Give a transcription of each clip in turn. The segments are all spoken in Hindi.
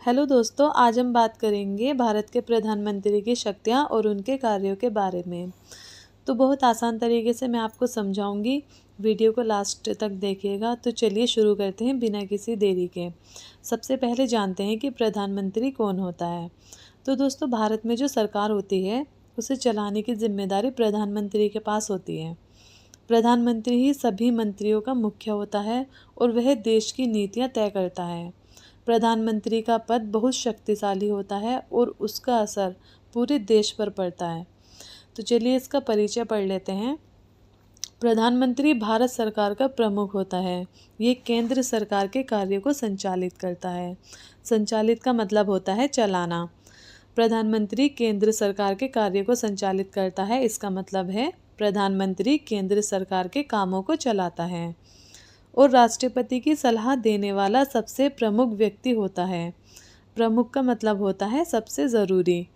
हेलो दोस्तों, आज हम बात करेंगे भारत के प्रधानमंत्री की शक्तियाँ और उनके कार्यों के बारे में। तो बहुत आसान तरीके से मैं आपको समझाऊंगी, वीडियो को लास्ट तक देखिएगा। तो चलिए शुरू करते हैं बिना किसी देरी के। सबसे पहले जानते हैं कि प्रधानमंत्री कौन होता है। तो दोस्तों, भारत में जो सरकार होती है उसे चलाने की जिम्मेदारी प्रधानमंत्री के पास होती है। प्रधानमंत्री ही सभी मंत्रियों का मुख्य होता है और वह देश की नीतियाँ तय करता है। प्रधानमंत्री का पद बहुत शक्तिशाली होता है और उसका असर पूरे देश पर पड़ता है। तो चलिए इसका परिचय पढ़ लेते हैं। प्रधानमंत्री भारत सरकार का प्रमुख होता है। ये केंद्र सरकार के कार्यों को संचालित करता है। संचालित का मतलब होता है चलाना। प्रधानमंत्री केंद्र सरकार के कार्यों को संचालित करता है, इसका मतलब है प्रधानमंत्री केंद्र सरकार के कामों को चलाता है। और राष्ट्रपति की सलाह देने वाला सबसे प्रमुख व्यक्ति होता है। प्रमुख का मतलब होता है सबसे ज़रूरी।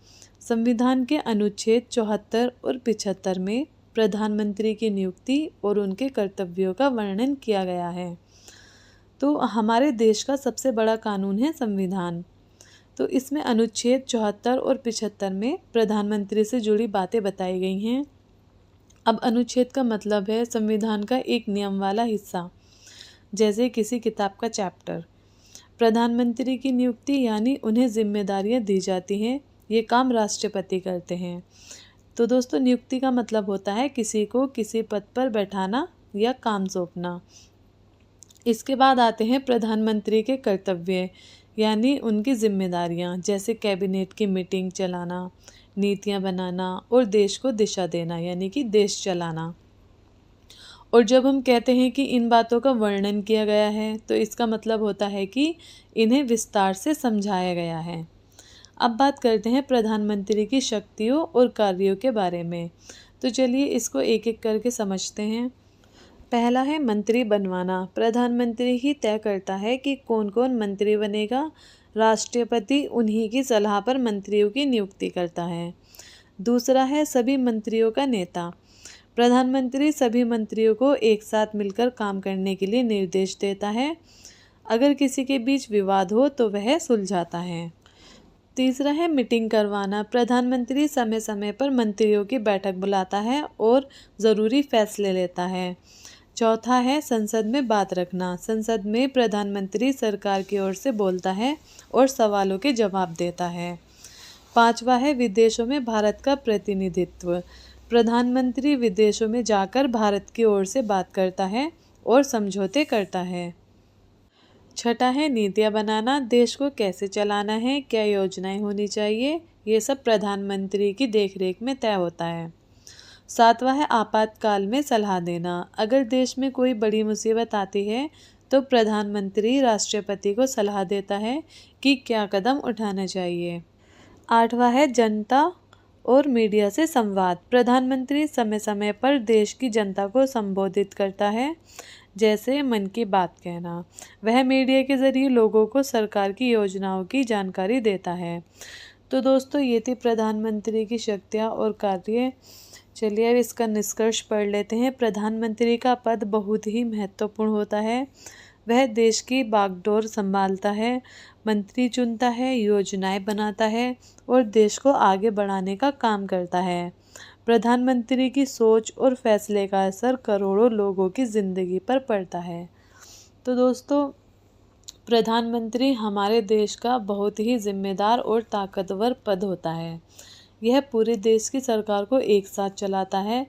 संविधान के अनुच्छेद 74 और 75 में प्रधानमंत्री की नियुक्ति और उनके कर्तव्यों का वर्णन किया गया है। तो हमारे देश का सबसे बड़ा कानून है संविधान। तो इसमें अनुच्छेद 74 और 75 में प्रधानमंत्री से जुड़ी बातें बताई गई हैं। अब अनुच्छेद का मतलब है संविधान का एक नियम वाला हिस्सा, जैसे किसी किताब का चैप्टर। प्रधानमंत्री की नियुक्ति यानी उन्हें जिम्मेदारियां दी जाती हैं, ये काम राष्ट्रपति करते हैं। तो दोस्तों, नियुक्ति का मतलब होता है किसी को किसी पद पर बैठाना या काम सौंपना। इसके बाद आते हैं प्रधानमंत्री के कर्तव्य यानी उनकी जिम्मेदारियां, जैसे कैबिनेट की मीटिंग चलाना, नीतियां बनाना और देश को दिशा देना यानी कि देश चलाना। और जब हम कहते हैं कि इन बातों का वर्णन किया गया है, तो इसका मतलब होता है कि इन्हें विस्तार से समझाया गया है। अब बात करते हैं प्रधानमंत्री की शक्तियों और कार्यों के बारे में। तो चलिए इसको एक एक करके समझते हैं। पहला है मंत्री बनवाना। प्रधानमंत्री ही तय करता है कि कौन कौन मंत्री बनेगा। राष्ट्रपति उन्हीं की सलाह पर मंत्रियों की नियुक्ति करता है। दूसरा है सभी मंत्रियों का नेता। प्रधानमंत्री सभी मंत्रियों को एक साथ मिलकर काम करने के लिए निर्देश देता है। अगर किसी के बीच विवाद हो तो वह सुलझाता है। तीसरा है मीटिंग करवाना। प्रधानमंत्री समय समय पर मंत्रियों की बैठक बुलाता है और ज़रूरी फैसले लेता है। चौथा है संसद में बात रखना। संसद में प्रधानमंत्री सरकार की ओर से बोलता है और सवालों के जवाब देता है। पांचवा है विदेशों में भारत का प्रतिनिधित्व। प्रधानमंत्री विदेशों में जाकर भारत की ओर से बात करता है और समझौते करता है। छठा है नीतियाँ बनाना। देश को कैसे चलाना है, क्या योजनाएं होनी चाहिए, ये सब प्रधानमंत्री की देखरेख में तय होता है। सातवां है आपातकाल में सलाह देना। अगर देश में कोई बड़ी मुसीबत आती है तो प्रधानमंत्री राष्ट्रपति को सलाह देता है कि क्या कदम उठाना चाहिए। आठवां है जनता और मीडिया से संवाद। प्रधानमंत्री समय समय पर देश की जनता को संबोधित करता है, जैसे मन की बात कहना। वह मीडिया के जरिए लोगों को सरकार की योजनाओं की जानकारी देता है। तो दोस्तों, ये थी प्रधानमंत्री की शक्तियाँ और कार्य। चलिए अब इसका निष्कर्ष पढ़ लेते हैं। प्रधानमंत्री का पद बहुत ही महत्वपूर्ण होता है। वह देश की बागडोर संभालता है, मंत्री चुनता है, योजनाएं बनाता है और देश को आगे बढ़ाने का काम करता है। प्रधानमंत्री की सोच और फैसले का असर करोड़ों लोगों की ज़िंदगी पर पड़ता है। तो दोस्तों, प्रधानमंत्री हमारे देश का बहुत ही जिम्मेदार और ताकतवर पद होता है। यह पूरे देश की सरकार को एक साथ चलाता है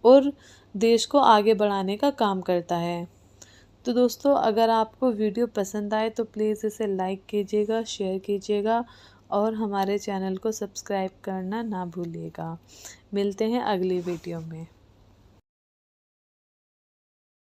और देश को आगे बढ़ाने का काम करता है। तो दोस्तों, अगर आपको वीडियो पसंद आए तो प्लीज़ इसे लाइक कीजिएगा, शेयर कीजिएगा और हमारे चैनल को सब्सक्राइब करना ना भूलिएगा। मिलते हैं अगली वीडियो में।